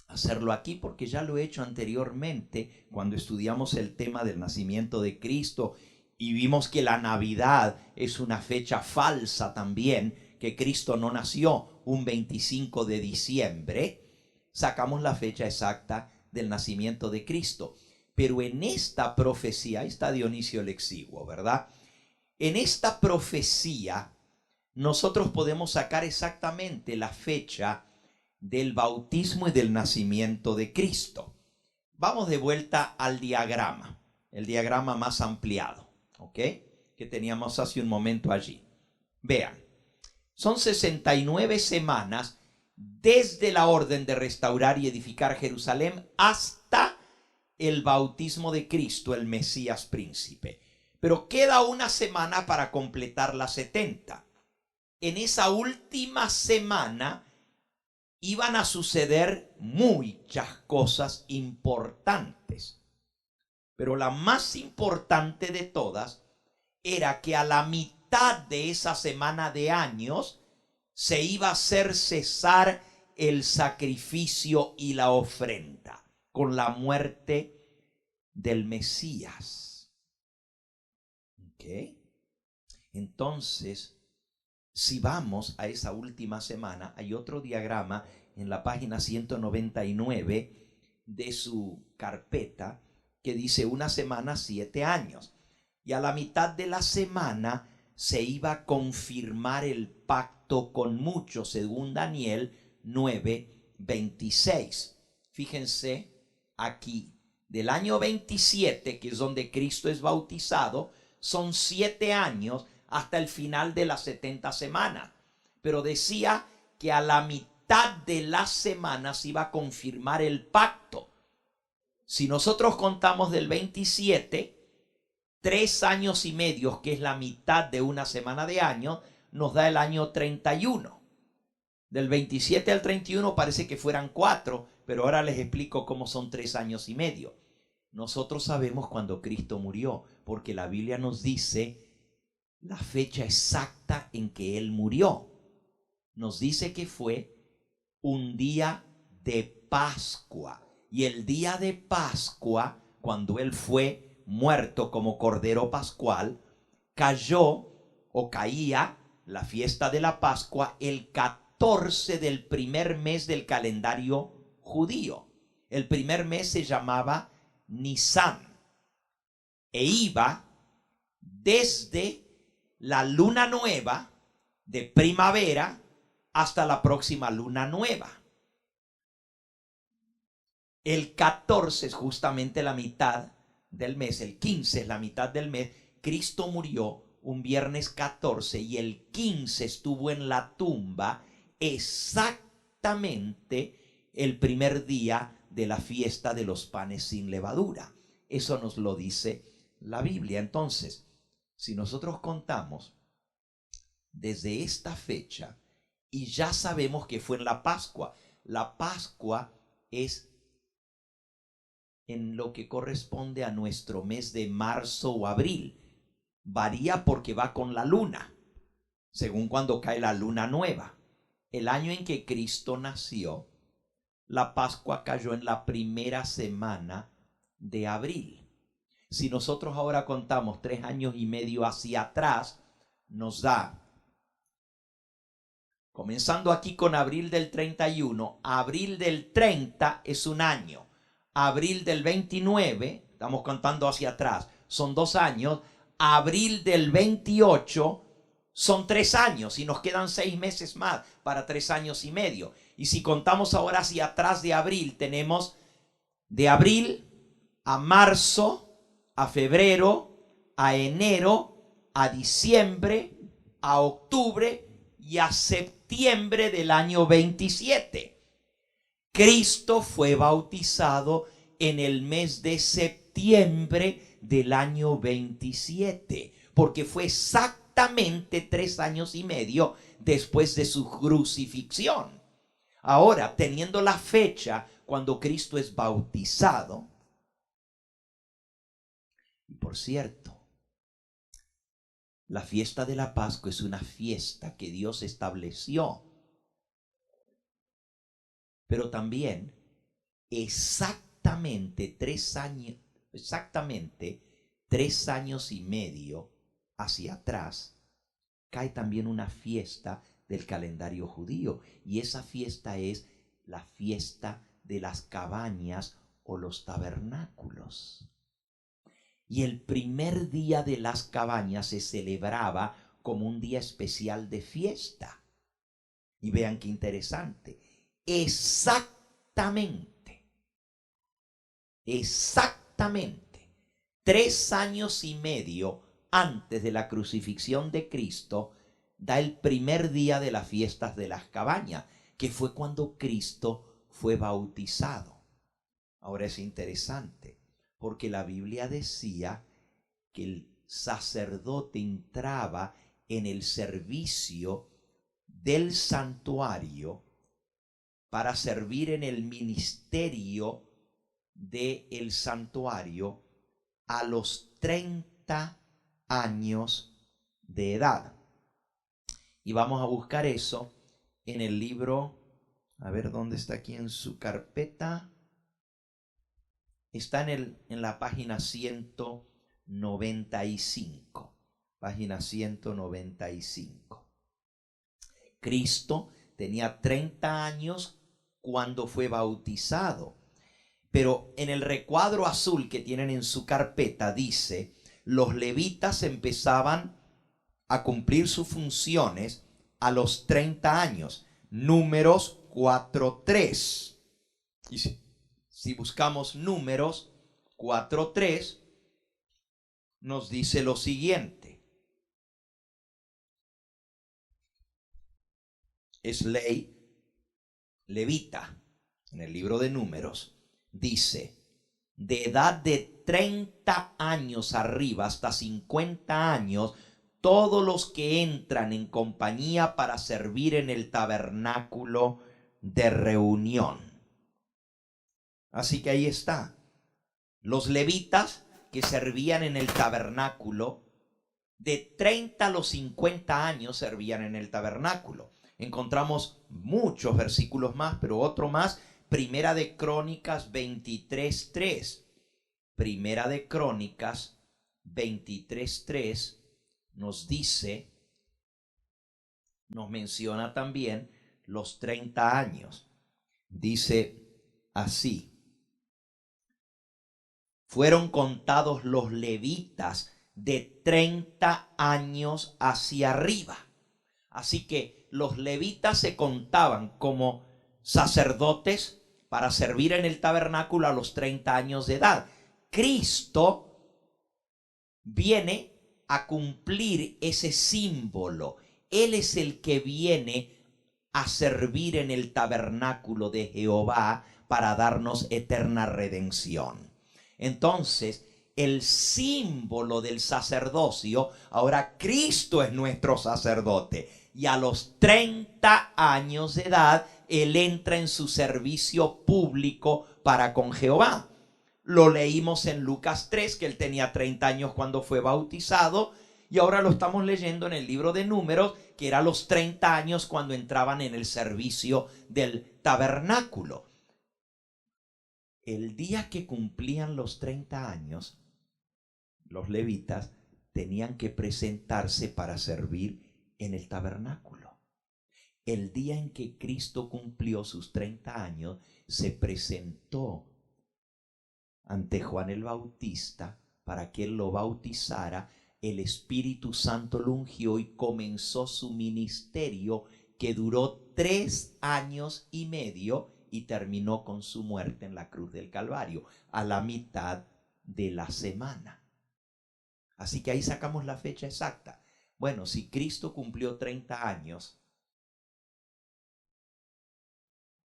hacerlo aquí porque ya lo he hecho anteriormente cuando estudiamos el tema del nacimiento de Cristo y vimos que la Navidad es una fecha falsa también, que Cristo no nació un 25 de diciembre. Sacamos la fecha exacta del nacimiento de Cristo. Pero en esta profecía, ahí está Dionisio el Exiguo, ¿verdad? En esta profecía nosotros podemos sacar exactamente la fecha del bautismo y del nacimiento de Cristo. Vamos de vuelta al diagrama, el diagrama más ampliado, ¿ok? Que teníamos hace un momento allí. Vean, son 69 semanas desde la orden de restaurar y edificar Jerusalén hasta el bautismo de Cristo, el Mesías príncipe. Pero queda una semana para completar las 70. En esa última semana iban a suceder muchas cosas importantes. Pero la más importante de todas era que a la mitad de esa semana de años se iba a hacer cesar el sacrificio y la ofrenda con la muerte del Mesías. ¿Ok? Entonces, si vamos a esa última semana, hay otro diagrama en la página 199 de su carpeta que dice una semana, 7 años. Y a la mitad de la semana se iba a confirmar el pacto con muchos, según Daniel 9:26. Fíjense aquí, del año 27, que es donde Cristo es bautizado, son 7 años hasta el final de las 70 semanas. Pero decía que a la mitad de las semanas se iba a confirmar el pacto. Si nosotros contamos del 27, 3 años y medio, que es la mitad de una semana de año, nos da el año 31. Del 27 al 31 parece que fueran 4, pero ahora les explico cómo son 3 años y medio. Nosotros sabemos cuando Cristo murió, porque la Biblia nos dice la fecha exacta en que Él murió. Nos dice que fue un día de Pascua. Y el día de Pascua, cuando Él fue muerto como Cordero Pascual, cayó o caía la fiesta de la Pascua el 14 del primer mes del calendario judío. El primer mes se llamaba Nisan e iba desde la luna nueva de primavera hasta la próxima luna nueva. El 14 es justamente la mitad del mes, el 15 es la mitad del mes. Cristo murió un viernes 14 y el 15 estuvo en la tumba exactamente el primer día de la fiesta de los panes sin levadura. Eso nos lo dice la Biblia. Entonces, si nosotros contamos desde esta fecha y ya sabemos que fue en la Pascua es en lo que corresponde a nuestro mes de marzo o abril. Varía porque va con la luna, según cuando cae la luna nueva. El año en que Cristo nació, la Pascua cayó en la primera semana de abril. Si nosotros ahora contamos 3 años y medio hacia atrás, nos da, comenzando aquí con abril del 31, abril del 30 es un año. Abril del 29, estamos contando hacia atrás, son 2 años. Abril del 28 son 3 años y nos quedan 6 meses más para 3 años y medio. Y si contamos ahora hacia atrás de abril, tenemos de abril a marzo, a febrero, a enero, a diciembre, a octubre y a septiembre del año 27. Cristo fue bautizado en el mes de septiembre del año 27, porque fue exactamente 3 años y medio después de su crucifixión. Ahora, teniendo la fecha cuando Cristo es bautizado, y por cierto, la fiesta de la Pascua es una fiesta que Dios estableció, pero también exactamente 3 años y medio hacia atrás cae también una fiesta del calendario judío, y esa fiesta es la fiesta de las cabañas o los tabernáculos. Y el primer día de las cabañas se celebraba como un día especial de fiesta. Y vean qué interesante. Exactamente 3 años y medio antes de la crucifixión de Cristo, da el primer día de las fiestas de las cabañas, que fue cuando Cristo fue bautizado. Ahora es interesante. porque la Biblia decía que el sacerdote entraba en el servicio del santuario para servir en el ministerio del santuario a los 30 años de edad. Y vamos a buscar eso en el libro, a ver dónde está aquí en su carpeta. Está en la página 195. Página 195. Cristo tenía 30 años cuando fue bautizado. Pero en el recuadro azul que tienen en su carpeta dice, los levitas empezaban a cumplir sus funciones a los 30 años. Números 4:3. Y si buscamos Números 4:3, nos dice lo siguiente. Es ley levita en el libro de Números. Dice, de edad de 30 años arriba hasta 50 años, todos los que entran en compañía para servir en el tabernáculo de reunión. Así que ahí está. Los levitas que servían en el tabernáculo, de 30 a los 50 años servían en el tabernáculo. Encontramos muchos versículos más, pero otro más, Primera de Crónicas 23:3. Primera de Crónicas 23:3 nos dice, nos menciona también los 30 años. Dice así, fueron contados los levitas de 30 años hacia arriba. Así que los levitas se contaban como sacerdotes para servir en el tabernáculo a los 30 años de edad. Cristo viene a cumplir ese símbolo. Él es el que viene a servir en el tabernáculo de Jehová para darnos eterna redención. Entonces, el símbolo del sacerdocio, ahora Cristo es nuestro sacerdote. Y a los 30 años de edad, Él entra en su servicio público para con Jehová. Lo leímos en Lucas 3, que Él tenía 30 años cuando fue bautizado. Y ahora lo estamos leyendo en el libro de Números, que era los 30 años cuando entraban en el servicio del tabernáculo. El día que cumplían los 30 años, los levitas tenían que presentarse para servir en el tabernáculo. El día en que Cristo cumplió sus 30 años, se presentó ante Juan el Bautista para que él lo bautizara. El Espíritu Santo lo ungió y comenzó su ministerio, que duró 3 años y medio y terminó con su muerte en la cruz del Calvario, a la mitad de la semana. Así que ahí sacamos la fecha exacta. Bueno, si Cristo cumplió 30 años,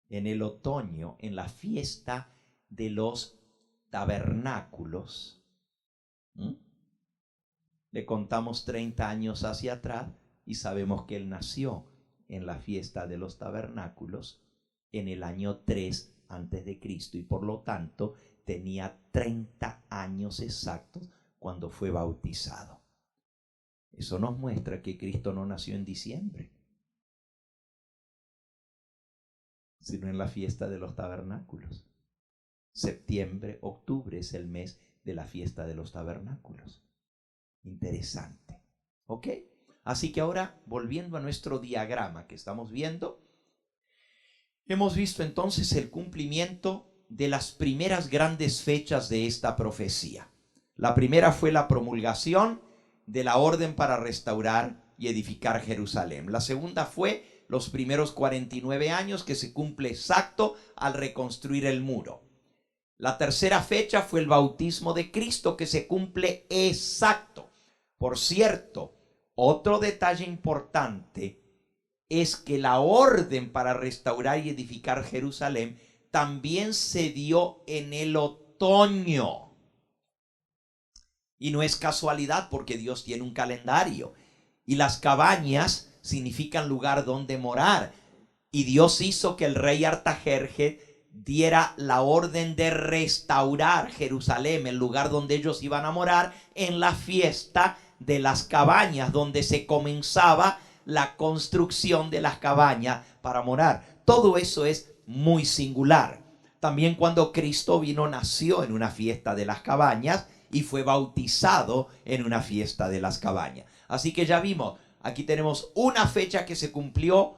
en el otoño, en la fiesta de los tabernáculos, le contamos 30 años hacia atrás y sabemos que Él nació en la fiesta de los tabernáculos en el año 3 antes de Cristo, y por lo tanto tenía 30 años exactos cuando fue bautizado. Eso nos muestra que Cristo no nació en diciembre, sino en la fiesta de los tabernáculos. Septiembre, octubre es el mes de la fiesta de los tabernáculos. Interesante. ¿Ok? Así que ahora, volviendo a nuestro diagrama que estamos viendo, hemos visto entonces el cumplimiento de las primeras grandes fechas de esta profecía. La primera fue la promulgación de la orden para restaurar y edificar Jerusalén. La segunda fue los primeros 49 años, que se cumple exacto al reconstruir el muro. La tercera fecha fue el bautismo de Cristo, que se cumple exacto. Por cierto, otro detalle importante es que la orden para restaurar y edificar Jerusalén también se dio en el otoño. Y no es casualidad porque Dios tiene un calendario. Y las cabañas significan lugar donde morar. Y Dios hizo que el rey Artajerjes diera la orden de restaurar Jerusalén, el lugar donde ellos iban a morar, en la fiesta de las cabañas, donde se comenzaba la construcción de las cabañas para morar. Todo eso es muy singular. También cuando Cristo vino, nació en una fiesta de las cabañas y fue bautizado en una fiesta de las cabañas. Así que ya vimos, aquí tenemos una fecha que se cumplió,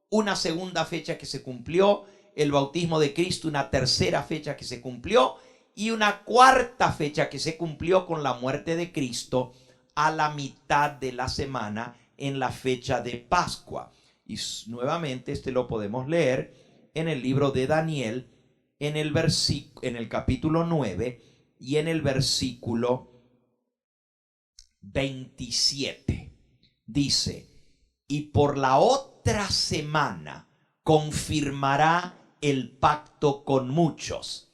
una segunda fecha que se cumplió, el bautismo de Cristo, una tercera fecha que se cumplió y una cuarta fecha que se cumplió con la muerte de Cristo a la mitad de la semana en la fecha de Pascua. Y nuevamente lo podemos leer en el libro de Daniel, en el capítulo 9 y en el versículo 27. Dice: y por la otra semana confirmará el pacto con muchos,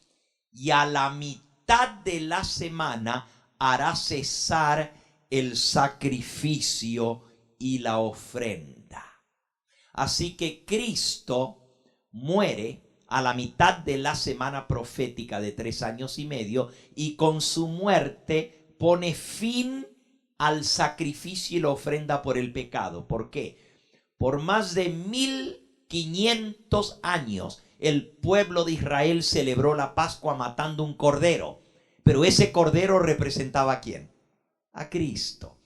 y a la mitad de la semana hará cesar el sacrificio y la ofrenda. Así que Cristo muere a la mitad de la semana profética de 3 años y medio, y con su muerte pone fin al sacrificio y la ofrenda por el pecado. ¿Por qué? Por más de 1500 años el pueblo de Israel celebró la Pascua matando un cordero, pero ese cordero representaba ¿a quién? A Cristo.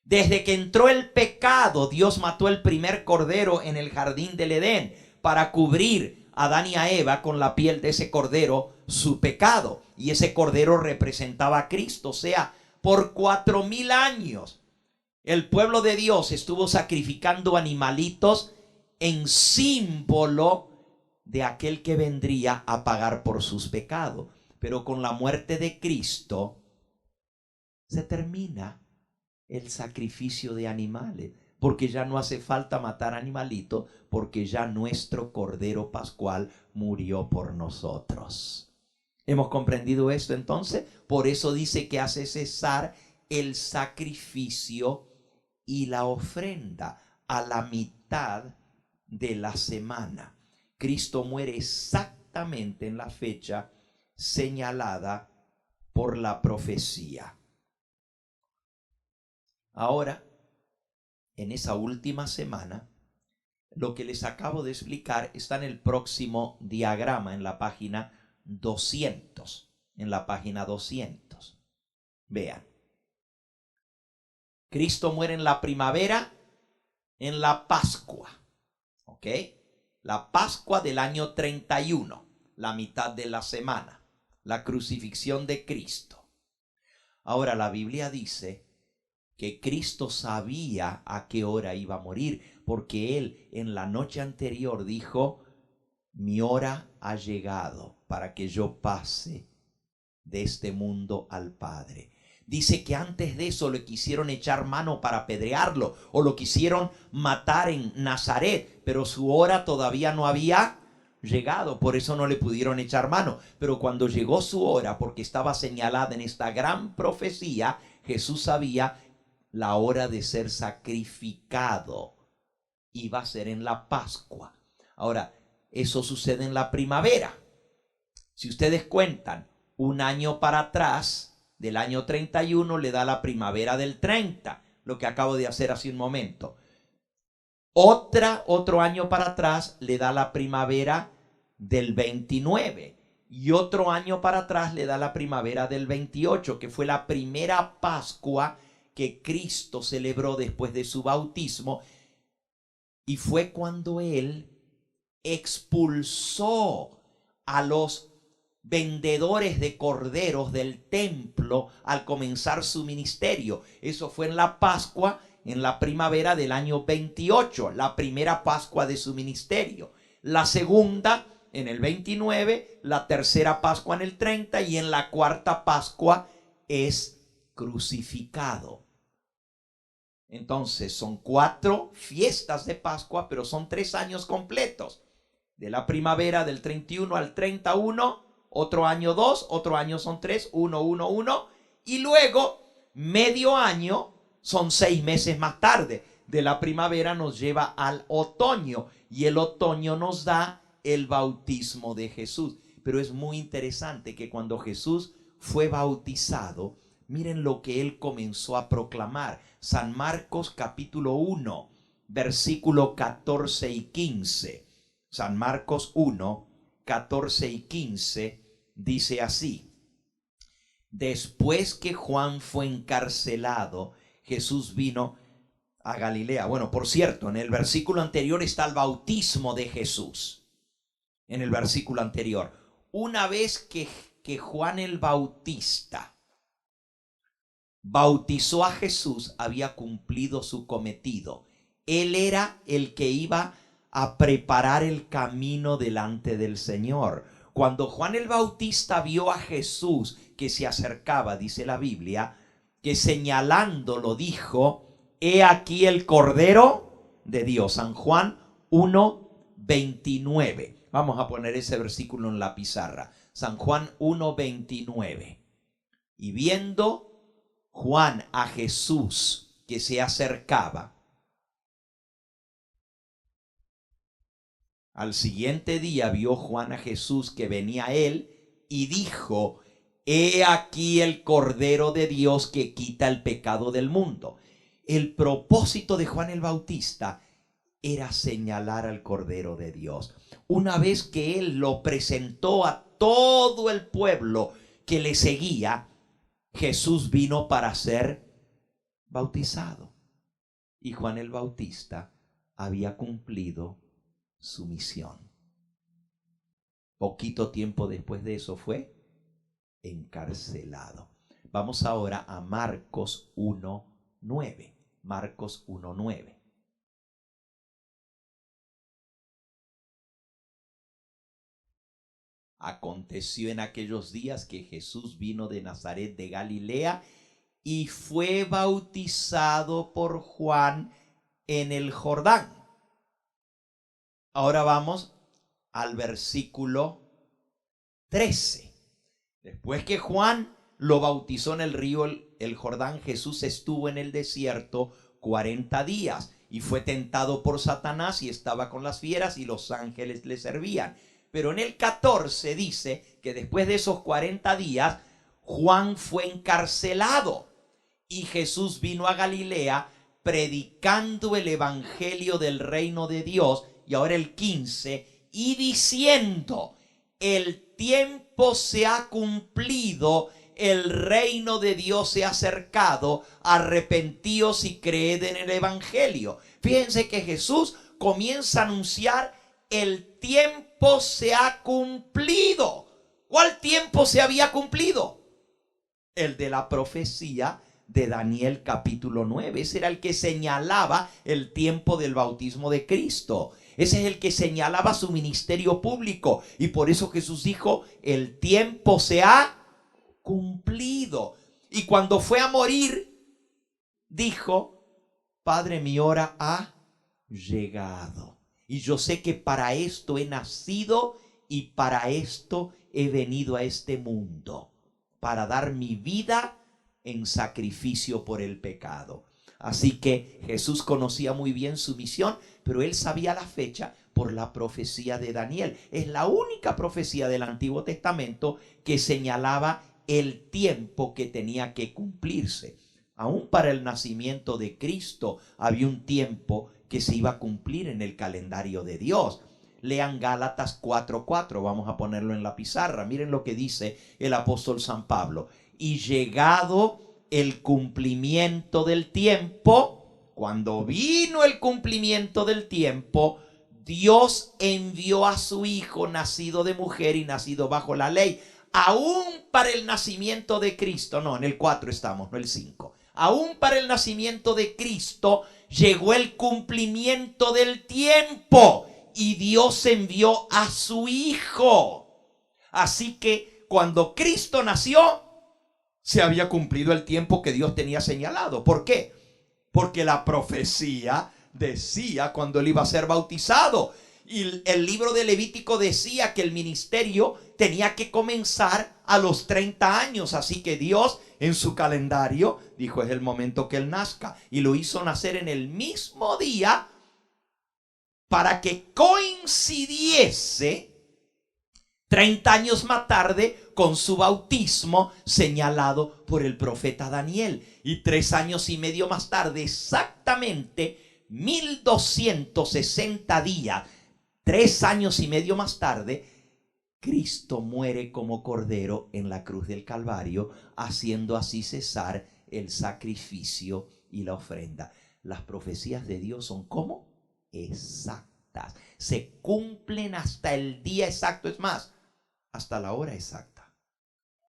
Desde que entró el pecado, Dios mató el primer cordero en el jardín del Edén para cubrir a Adán y a Eva con la piel de ese cordero su pecado, y ese cordero representaba a Cristo. O sea, por 4000 años el pueblo de Dios estuvo sacrificando animalitos en símbolo de aquel que vendría a pagar por sus pecados. Pero con la muerte de Cristo se termina el sacrificio de animales, porque ya no hace falta matar animalitos, porque ya nuestro Cordero Pascual murió por nosotros. ¿Hemos comprendido esto entonces? Por eso dice que hace cesar el sacrificio y la ofrenda a la mitad de la semana. Cristo muere exactamente en la fecha señalada por la profecía. Ahora, en esa última semana, lo que les acabo de explicar está en el próximo diagrama, en la página 200. En la página 200. Vean. Cristo muere en la primavera, en la Pascua. ¿Ok? La Pascua del año 31, la mitad de la semana. La crucifixión de Cristo. Ahora, la Biblia dice que Cristo sabía a qué hora iba a morir, porque Él en la noche anterior dijo: mi hora ha llegado para que yo pase de este mundo al Padre. Dice que antes de eso le quisieron echar mano para apedrearlo, o lo quisieron matar en Nazaret, pero su hora todavía no había llegado, por eso no le pudieron echar mano. Pero cuando llegó su hora, porque estaba señalada en esta gran profecía, Jesús sabía la hora de ser sacrificado iba a ser en la Pascua. Ahora, eso sucede en la primavera. Si ustedes cuentan un año para atrás, del año 31 le da la primavera del 30, lo que acabo de hacer hace un momento. Otro año para atrás le da la primavera del 29, y otro año para atrás le da la primavera del 28, que fue la primera Pascua que Cristo celebró después de su bautismo, y fue cuando Él expulsó a los vendedores de corderos del templo al comenzar su ministerio. Eso fue en la Pascua, en la primavera del año 28, la primera Pascua de su ministerio. La segunda en el 29, la tercera Pascua en el 30, y en la cuarta Pascua es crucificado. Entonces son 4 fiestas de Pascua, pero son 3 años completos. De la primavera del 31 al 31, otro año 2, otro año son 3, 1, 1, 1. Y luego Medio año son 6 meses más tarde. De la primavera nos lleva al otoño y el otoño nos da el bautismo de Jesús. Pero es muy interesante que cuando Jesús fue bautizado, miren lo que él comenzó a proclamar. San Marcos capítulo 1, versículo 14 y 15. San Marcos 1, 14 y 15 dice así: después que Juan fue encarcelado, Jesús vino a Galilea. Bueno, por cierto, en el versículo anterior está el bautismo de Jesús. En el versículo anterior, una vez que Juan el Bautista bautizó a Jesús, había cumplido su cometido. Él era el que iba a preparar el camino delante del Señor. Cuando Juan el Bautista vio a Jesús que se acercaba, dice la Biblia, que señalándolo dijo: he aquí el Cordero de Dios. San Juan 1:29. Vamos a poner ese versículo en la pizarra. San Juan 1:29. Y viendo Juan a Jesús que se acercaba, al siguiente día vio Juan a Jesús que venía a él y dijo: he aquí el Cordero de Dios que quita el pecado del mundo. El propósito de Juan el Bautista era señalar al Cordero de Dios. Una vez que él lo presentó a todo el pueblo que le seguía, Jesús vino para ser bautizado. Y Juan el Bautista había cumplido su misión. Poquito tiempo después de eso fue encarcelado. Vamos ahora a Marcos 1:9. Marcos 1:9. Aconteció en aquellos días que Jesús vino de Nazaret de Galilea y fue bautizado por Juan en el Jordán. Ahora vamos al versículo 13. Después que Juan lo bautizó en el río el Jordán, Jesús estuvo en el desierto 40 días y fue tentado por Satanás y estaba con las fieras y los ángeles le servían. Pero en el 14 dice que después de esos 40 días, Juan fue encarcelado y Jesús vino a Galilea predicando el evangelio del reino de Dios. Y ahora el 15, y diciendo: el tiempo se ha cumplido, el reino de Dios se ha acercado, arrepentíos y creed en el evangelio. Fíjense que Jesús comienza a anunciar: el tiempo se ha cumplido. ¿Cuál tiempo se había cumplido? El de la profecía de Daniel capítulo 9. Ese era el que señalaba el tiempo del bautismo de Cristo. Ese es el que señalaba su ministerio público. Y por eso Jesús dijo: el tiempo se ha cumplido. Y cuando fue a morir, dijo: Padre, mi hora ha llegado. Y yo sé que para esto he nacido y para esto he venido a este mundo, para dar mi vida en sacrificio por el pecado. Así que Jesús conocía muy bien su misión, pero él sabía la fecha por la profecía de Daniel. Es la única profecía del Antiguo Testamento que señalaba el tiempo que tenía que cumplirse. Aún para el nacimiento de Cristo había un tiempo que se iba a cumplir en el calendario de Dios. Lean Gálatas 4:4, vamos a ponerlo en la pizarra. Miren lo que dice el apóstol San Pablo: y llegado el cumplimiento del tiempo, cuando vino el cumplimiento del tiempo, Dios envió a su Hijo, nacido de mujer y nacido bajo la ley. Aún para el nacimiento de Cristo, no, en el 4 estamos, no el 5. Aún para el nacimiento de Cristo llegó el cumplimiento del tiempo y Dios envió a su Hijo. Así que cuando Cristo nació, se había cumplido el tiempo que Dios tenía señalado. ¿Por qué? Porque la profecía decía cuando él iba a ser bautizado. Y el libro de Levítico decía que el ministerio tenía que comenzar a los 30 años. Así que Dios en su calendario dijo, es el momento que él nazca. Y lo hizo nacer en el mismo día para que coincidiese 30 años más tarde con su bautismo señalado por el profeta Daniel. Y 3 años y medio más tarde, exactamente 1260 días, 3 años y medio más tarde, Cristo muere como cordero en la cruz del Calvario, haciendo así cesar el sacrificio y la ofrenda. Las profecías de Dios son ¿cómo? Exactas. Se cumplen hasta el día exacto. Es más, hasta la hora exacta.